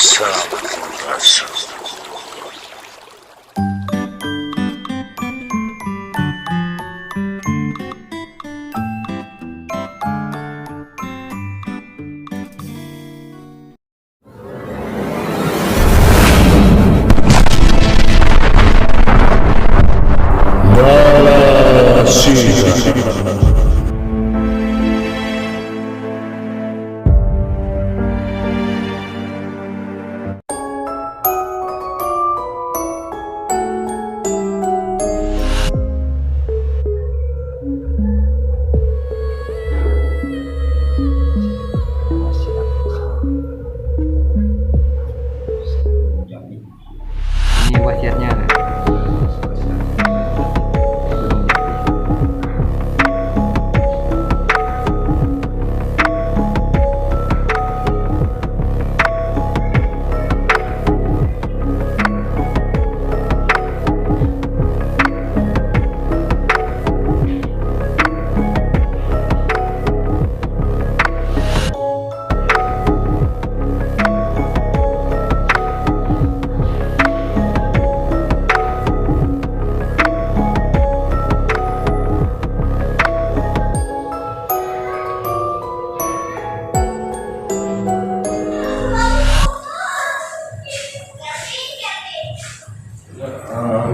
Sabotage. Ini wasiatnya.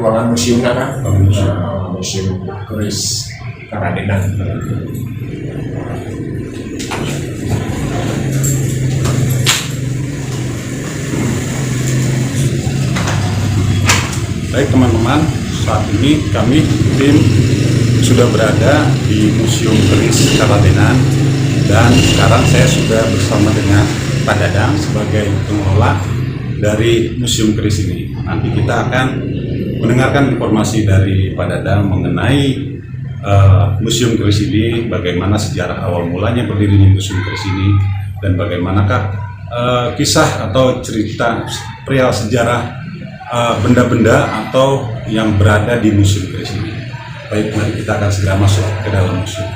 Ruangan museum kan, museum keris Karadenan. Baik teman-teman, saat ini kami tim sudah berada di Museum Keris Karadenan dan sekarang saya sudah bersama dengan Pak Dadang sebagai pengelola dari Museum Keris ini. Nanti kita akan mendengarkan informasi dari Pak Dadang mengenai Museum Keris ini, bagaimana sejarah awal mulanya berdirinya Museum Keris ini, dan bagaimanakah kisah atau cerita perihal sejarah benda-benda atau yang berada di Museum Keris ini. Baik, mari kita akan segera masuk ke dalam museum.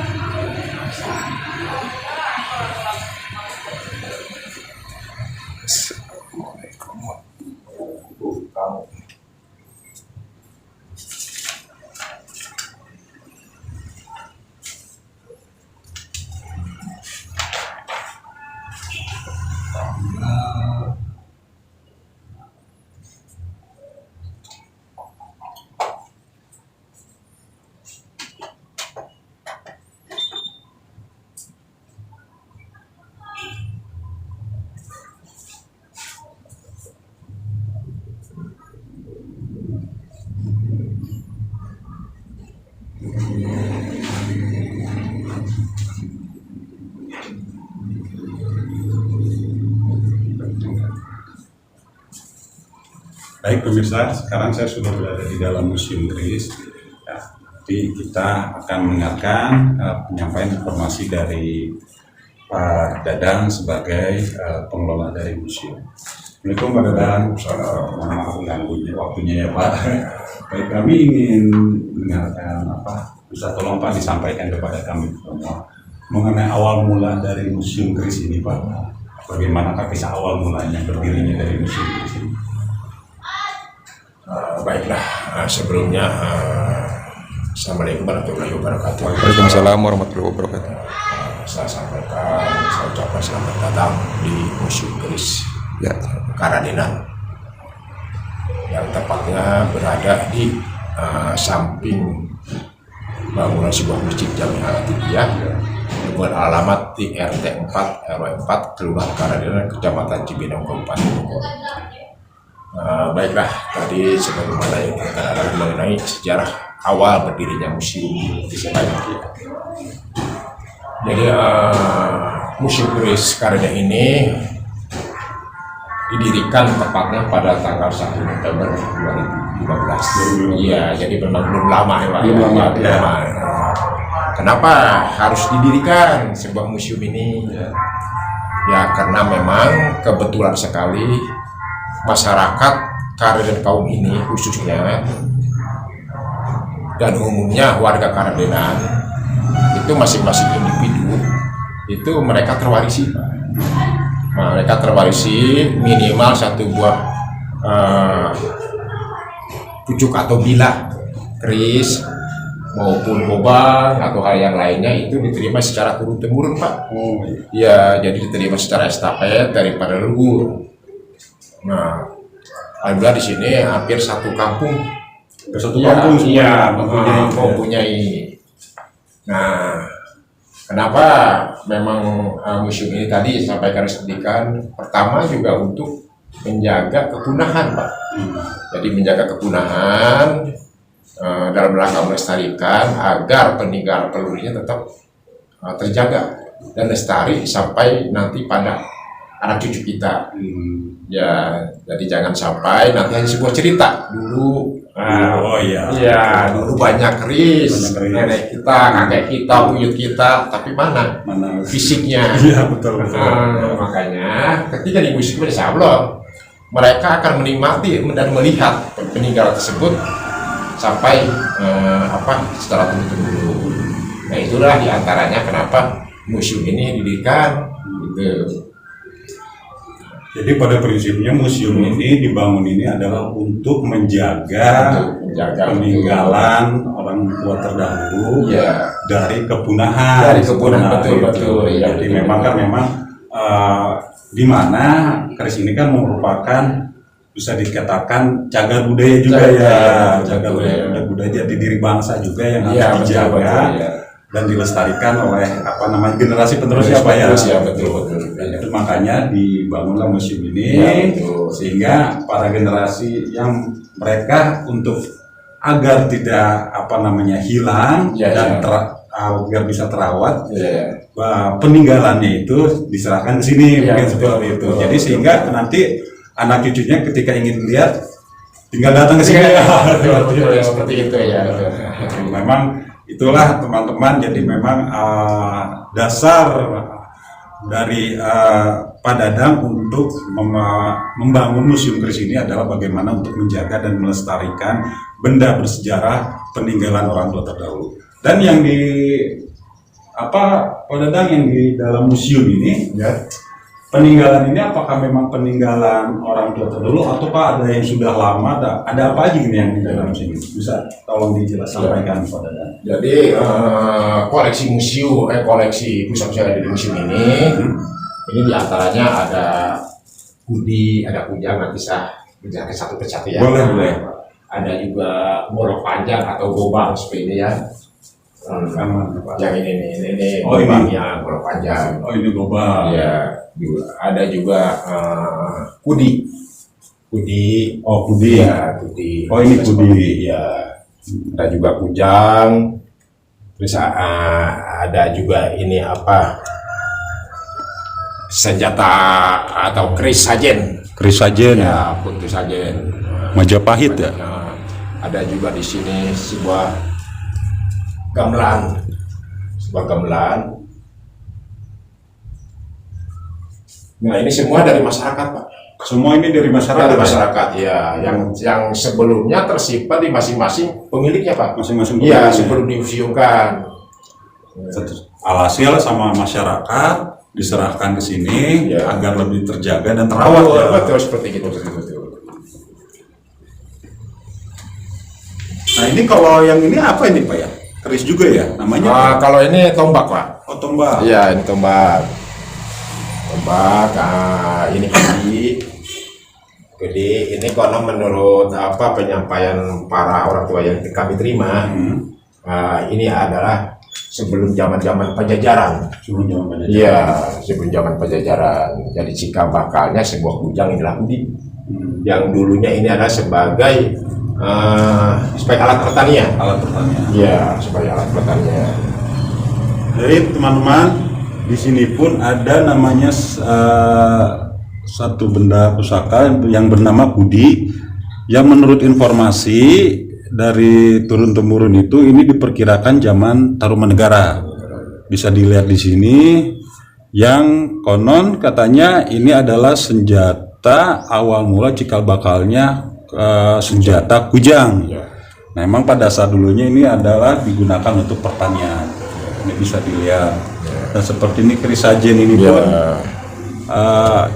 Baik pemirsa, sekarang saya sudah berada di dalam Museum Keris. Ya, jadi kita akan mendengarkan penyampaian informasi dari Pak Dadang sebagai pengelola dari museum. Assalamualaikum Pak Dadang. Mohon maaf mengganggunya waktunya ya Pak. Baik, kami ingin mendengarkan bisa tolong Pak disampaikan kepada kami semua mengenai awal mula dari Museum Keris ini Pak. Bagaimanakah kisah awal mulanya berdirinya dari Museum Keris ini? Baiklah, sebelumnya Assalamualaikum warahmatullahi wabarakatuh. Waalaikumsalam warahmatullahi wabarakatuh. Saya sampaikan, saya ucapkan selamat datang di Museum Keris Karadenan yang tepatnya berada di samping bangunan sebuah masjid Jami Al-Atidiyah dengan alamat di RT 4 RW 4 Kelurahan Karadenan, Kecamatan Cibinong, Kabupaten Bogor. Baiklah, tadi sebagaimana yang kita katakan mengenai sejarah awal berdirinya museum Keris. Jadi Museum Keris Karadenan ini didirikan tepatnya pada tanggal 1 November 2015. Iya, jadi memang belum lama ya Pak. Belum lama. Kenapa harus didirikan sebuah museum ini? Ya karena memang kebetulan sekali masyarakat Karadenan kaum ini khususnya dan umumnya warga Karadenan itu masing-masing individu itu mereka terwarisi Pak. mereka terwarisi minimal satu buah pucuk atau bilah keris maupun gobang atau hal yang lainnya itu diterima secara turun temurun, Pak. Oh, Ya, jadi diterima secara estafet daripada leluhur. Nah, alhamdulillah di sini hampir satu kampung. satu kampung Iya, semua mempunyai. Nah, kenapa memang museum ini tadi sampaikan pertama juga untuk menjaga kepunahan, Pak. Jadi menjaga kepunahan dalam rangka melestarikan agar peninggalan pelurinya tetap terjaga dan lestari sampai nanti pada anak cucu kita. Ya, jadi jangan sampai nanti hanya sebuah cerita dulu. Oh iya. Iya, dulu banyak keris, nenek kita, kakek kita, buyut kita, tapi mana fisiknya? Iya, betul. Makanya ketika di museum insya Allah mereka akan menikmati dan melihat peninggalan tersebut sampai secara turun-temurun. Nah, itulah diantaranya kenapa museum ini didirikan gitu. Jadi pada prinsipnya museum ini dibangun ini adalah untuk menjaga peninggalan orang tua terdahulu dari kepunahan. Betul. Ya, jadi memang di mana keris ini kan merupakan bisa dikatakan cagar budaya juga cagar budaya jadi diri bangsa juga yang harus dijaga dan dilestarikan oleh generasi penerusnya, Pak ya. Betul. Dan itu makanya dibangunlah museum ini sehingga para generasi yang mereka untuk agar tidak hilang dan agar bisa terawat peninggalannya itu diserahkan ke sini mungkin seperti itu. Jadi sehingga nanti anak cucunya ketika ingin lihat tinggal datang ke sini. Betul, seperti itu ya. Memang itulah teman-teman, jadi memang dasar dari Pak Dadang untuk membangun museum keris ini adalah bagaimana untuk menjaga dan melestarikan benda bersejarah peninggalan orang tua terdahulu. Dan yang Pak Dadang yang di dalam museum ini peninggalan ini apakah memang peninggalan orang tua terdahulu atau Pak ada yang sudah lama, ada apa aja ini yang di dalam sini? Bisa tolong dijelaskan sampaikan Pak Dadang. Jadi koleksi pusat-pusat di museum ini diantaranya ada kudi, ada kujang, nanti saya menjelaskan satu persatu ya. Boleh. Ada juga borok panjang atau gobang seperti ini ya. Yang ini gobangnya borok panjang. Oh, ini gobang. Ya, ada juga kudi. Oh, kudi. Ya, kudi. Oh, ini kudi. Ya. Ada juga kujang. Terus ada juga ini senjata atau keris sajen. Keris sajen. Ya, kuntu sajen. Majapahit ya. Ada juga di sini sebuah gamelan. Nah, ini semua dari masyarakat, Pak. Semua ini dari masyarakat. Dari masyarakat ya, yang sebelumnya tersimpan di masing-masing pemiliknya, Pak. Masing-masing Iya, sebelum dimuseumkan. Alhasil sama masyarakat diserahkan ke sini agar lebih terjaga dan terawat. Betul, seperti itu. Nah, ini kalau yang ini apa ini, Pak ya? Keris juga ya namanya? Kalau ini tombak, Pak. Oh, tombak. Iya, ini tombak. Ini Jadi ini konon menurut penyampaian para orang tua yang kami terima, ini adalah sebelum zaman Pajajaran. Iya, sebelum zaman Pajajaran. Jadi cikal bakalnya sebuah kujang inilah kudi. Yang dulunya ini adalah sebagai alat pertanian. Iya, sebagai alat pertanian. Jadi teman-teman, di sini pun ada namanya satu benda pusaka yang bernama kudi, yang menurut informasi dari turun-temurun itu ini diperkirakan zaman Tarumanegara. Bisa dilihat di sini, yang konon katanya ini adalah senjata awal mula cikal bakalnya senjata kujang. Nah, memang pada saat dulunya ini adalah digunakan untuk pertanian. Ini bisa dilihat. Dan seperti ini keris sajen ini pun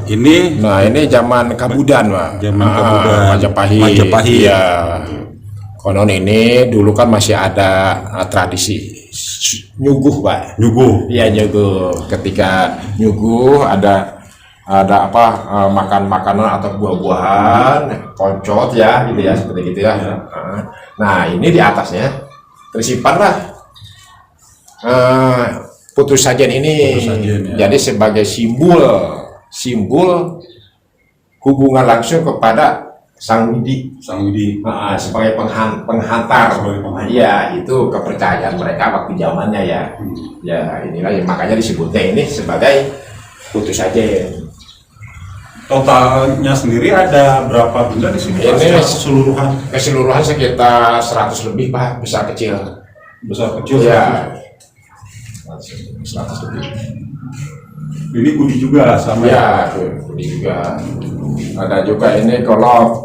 Ini Nah, ini zaman Kabudan, Pak. Zaman Kabudan. Majapahit. Iya. Konon ini dulu kan masih ada tradisi nyuguh, Pak. Nyuguh. Iya, nyuguh. Ketika nyuguh ada apa makan makanan atau buah-buahan, koncot ya, gitu ya, seperti gitu ya. Nah, ini di atasnya tersimpanlah putus sajen ini. Putus sajen, ya. Jadi sebagai simbol hubungan langsung kepada Sang Widi. Sebagai penghantar. Iya, itu kepercayaan mereka waktu zamannya ya. Ya, inilah yang makanya disebutnya ini sebagai putus sajen. Totalnya sendiri ada berapa benda di sini? Ini keseluruhan sekitar 100 lebih, Pak, besar kecil. Ya. 100 lebih. Ini kudi juga sama ya, kudi juga. Ada juga ini golok.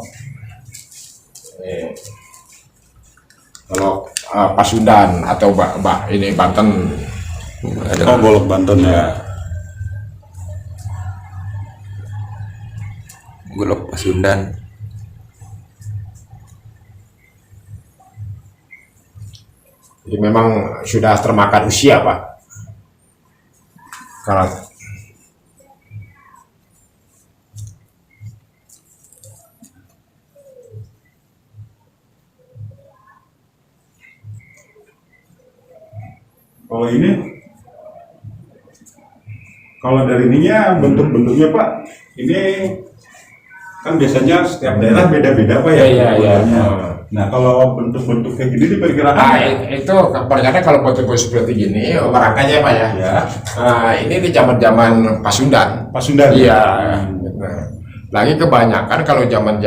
Golok Pasundan atau ini Banten. Oh, golok Banten ya. Golok Pasundan. Jadi memang sudah termakan usia, Pak. Kalau ini, kalau dari ininya bentuk-bentuknya Pak, ini kan biasanya setiap daerah beda-beda Pak ya. Iya. Nah, kalau bentuk-bentuk kayak gini diperkirakan itu perkara kalau bentuk seperti gini barangkanya, Pak ya. Ya. Ini di zaman Pasundan. Iya. Nah, lagi kebanyakan kalau zaman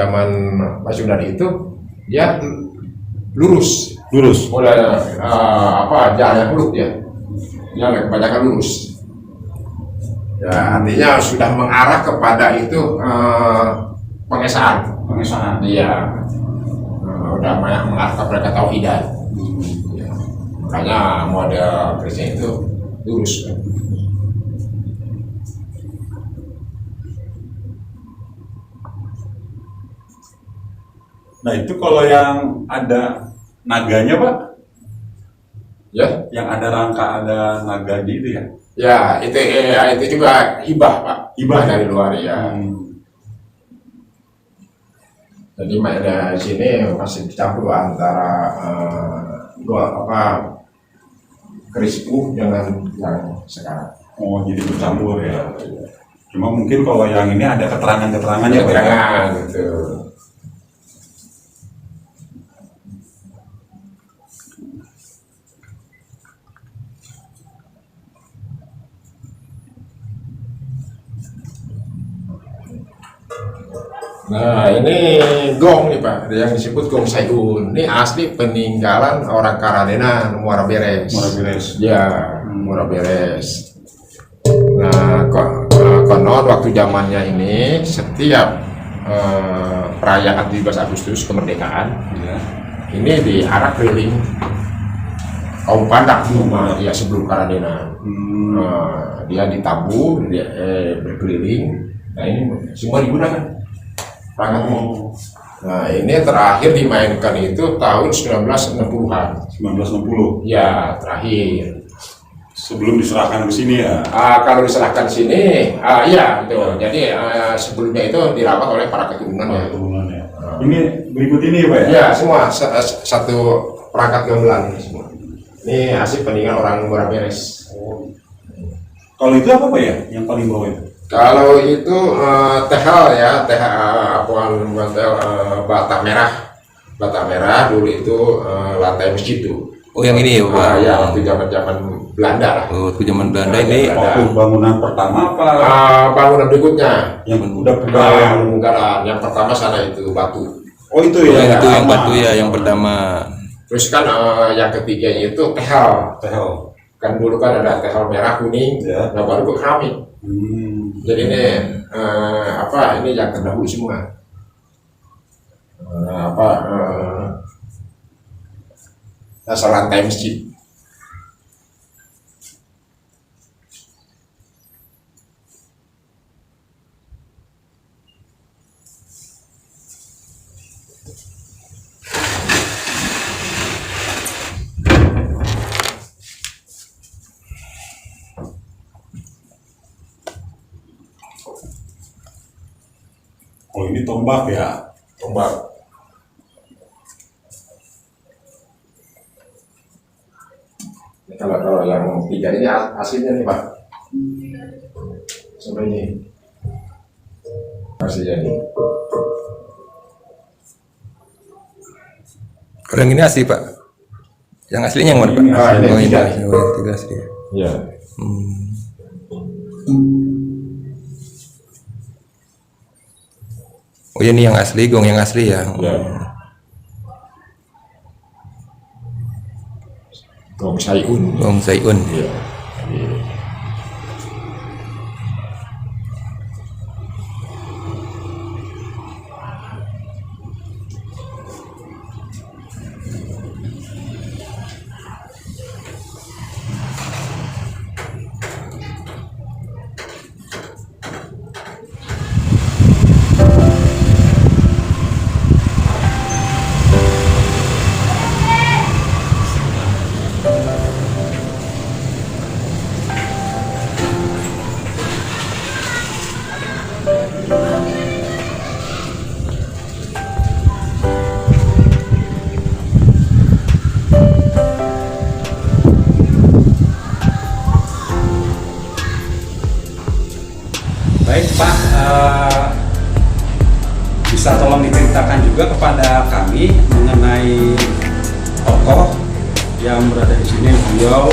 Pasundan itu dia lurus. Mulai jalannya lurus ya. Yang kebanyakan lurus. Ya, artinya sudah mengarah kepada itu pengesahan. Iya. Udah mengarah kepada tauhidan. Ya. Makanya model Kristen itu lurus. Nah, itu kalau yang ada naganya Pak, Ya, yang ada rangka, ada naga di itu ya. ya itu juga hibah, Pak. Hibah dari luar ya. Jadi dari sini masih dicampur antara keris dengan yang sekarang. Oh, jadi bercampur ya. Cuma mungkin kalau yang ini ada keterangannya Pak. Keterangan gitu. Nah, ini gong nih, Pak, yang disebut gong Sayun. Ini asli peninggalan orang Karadenan, Muara Beres. Ya, Muara Beres. Nah, konon waktu zamannya ini setiap perayaan 17 Agustus kemerdekaan, Ya. ini diarak keliling kaum Pandak ya sebelum Karadenan. Dia ditabur, dia berkeliling. Nah, ini semua digunakan. Nah, ini terakhir dimainkan itu tahun 1960-an. 1960. Ya, terakhir. Sebelum diserahkan ke sini ya. Kalau diserahkan sini, iya betul. Jadi sebelumnya itu dirawat oleh para keturunannya. Ini berikut ini Pak ya? Ya, semua satu perangkat gamelan ini semua. Ini hasil peninggalan orang Muara Beres. Kalau itu apa Pak ya? Yang paling bawah itu? Kalau itu tehel ya, bata merah. Bata merah dulu itu lantai masjid itu. Oh, yang ini ya, Pak? Ya, waktu zaman Belanda lah. Oh, waktu zaman Belanda ini. Waktu bangunan pertama apa? Bangunan berikutnya. Yang udah Enggak lah, yang pertama sana itu batu. Oh, itu Oh, ya? yang batu ya, yang pertama. Terus kan yang ketiganya itu tehel. Kan dulu kan ada tehel merah kuning, Ya. nah baru ke keramik. Jadi ini ini yang terdahulu semua. Dasar lantai masjid. Oh, ini tombak ya. Tombak. Ini kalau yang 3 ini aslinya nih Pak. Sama ini. Aslinya nih. Kalau yang ini asli Pak. Yang aslinya yang mana Pak? Ini asli. Oh ini, Tiga. oh, yang 3 asli. Iya. Oh ini yang asli, gong yang asli ya. Iya. Gong Sayun. Gong Sayun. Iya. Baik Pak, bisa tolong diceritakan juga kepada kami mengenai tokoh yang berada di sini, beliau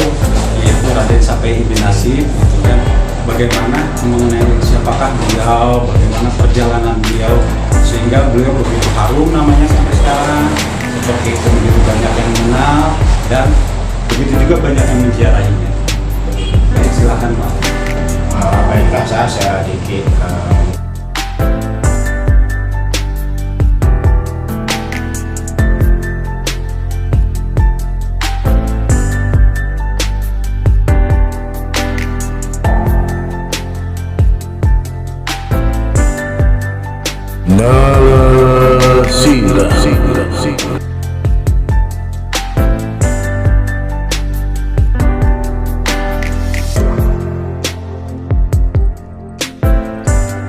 yaitu Raden Sapei bin Nasib, gitu kan? Bagaimana mengenai siapakah beliau, bagaimana perjalanan beliau sehingga beliau begitu harum namanya sampai sekarang, seperti itu begitu banyak yang mengenal dan begitu juga banyak yang menziarahinya. Baik, silakan Pak. Baiklah, saya sedikit Narasila.